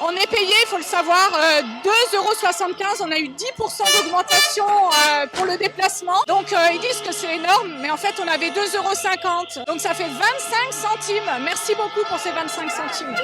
On est payé, il faut le savoir, 2,75 €. On a eu 10% d'augmentation pour le déplacement. Donc ils disent que c'est énorme, mais en fait on avait 2,50 €. Donc ça fait 25 centimes. Merci beaucoup pour ces 25 centimes.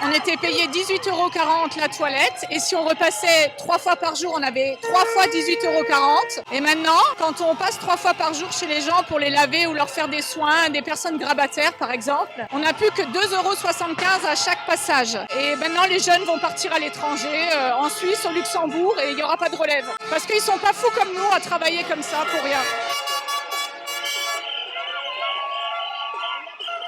On était payé 18,40 € la toilette et si on repassait 3 fois par jour, on avait 3 fois 18,40 €. Et maintenant, quand on passe 3 fois par jour chez les gens pour les laver ou leur faire des soins, des personnes grabataires par exemple, on n'a plus que 2,75 € à chaque passage. Et maintenant, les jeunes vont partir à l'étranger, en Suisse, au Luxembourg, et il n'y aura pas de relève. Parce qu'ils sont pas fous comme nous à travailler comme ça pour rien.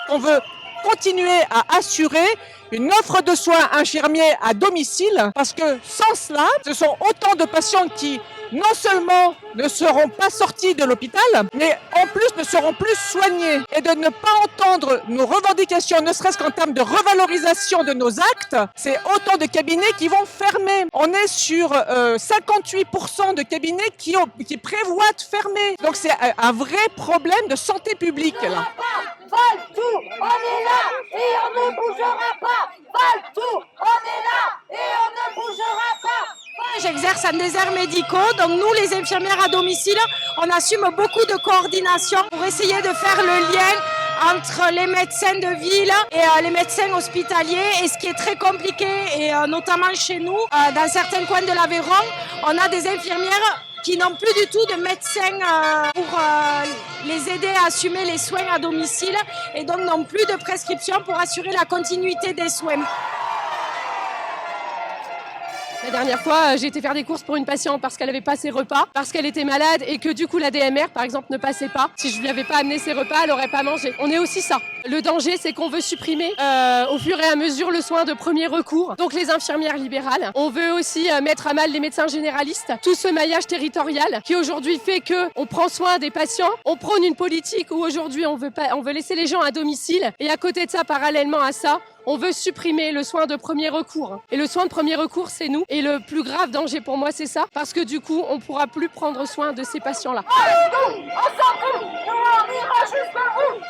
On veut continuer à assurer une offre de soins infirmiers à domicile parce que sans cela, ce sont autant de patients qui non seulement ne seront pas sortis de l'hôpital, mais en plus ne seront plus soignés. Et de ne pas entendre nos revendications, ne serait-ce qu'en termes de revalorisation de nos actes, c'est autant de cabinets qui vont fermer. On est sur 58% de cabinets qui prévoient de fermer. Donc c'est un vrai problème de santé publique là. Valtou, on est là et on ne bougera pas. Valtou, on est là et on ne bougera pas. J'exerce en déserts médicaux, donc nous les infirmières à domicile, on assume beaucoup de coordination pour essayer de faire le lien entre les médecins de ville et les médecins hospitaliers. Et ce qui est très compliqué, et notamment chez nous, dans certains coins de l'Aveyron, on a des infirmières qui n'ont plus du tout de médecins pour les aider à assumer les soins à domicile et donc n'ont plus de prescription pour assurer la continuité des soins. La dernière fois, j'ai été faire des courses pour une patiente parce qu'elle n'avait pas ses repas, parce qu'elle était malade et que du coup la DMR par exemple ne passait pas. Si je lui avais pas amené ses repas, elle n'aurait pas mangé. On est aussi ça. Le danger, c'est qu'on veut supprimer au fur et à mesure le soin de premier recours, donc les infirmières libérales. On veut aussi mettre à mal les médecins généralistes, tout ce maillage territorial qui aujourd'hui fait qu'on prend soin des patients. On prône une politique où aujourd'hui on veut laisser les gens à domicile et à côté de ça, parallèlement à ça, on veut supprimer le soin de premier recours. Et le soin de premier recours, c'est nous. Et le plus grave danger pour moi, c'est ça. Parce que du coup, on ne pourra plus prendre soin de ces patients-là. On s'en fout, nous on ira jusqu'au bout.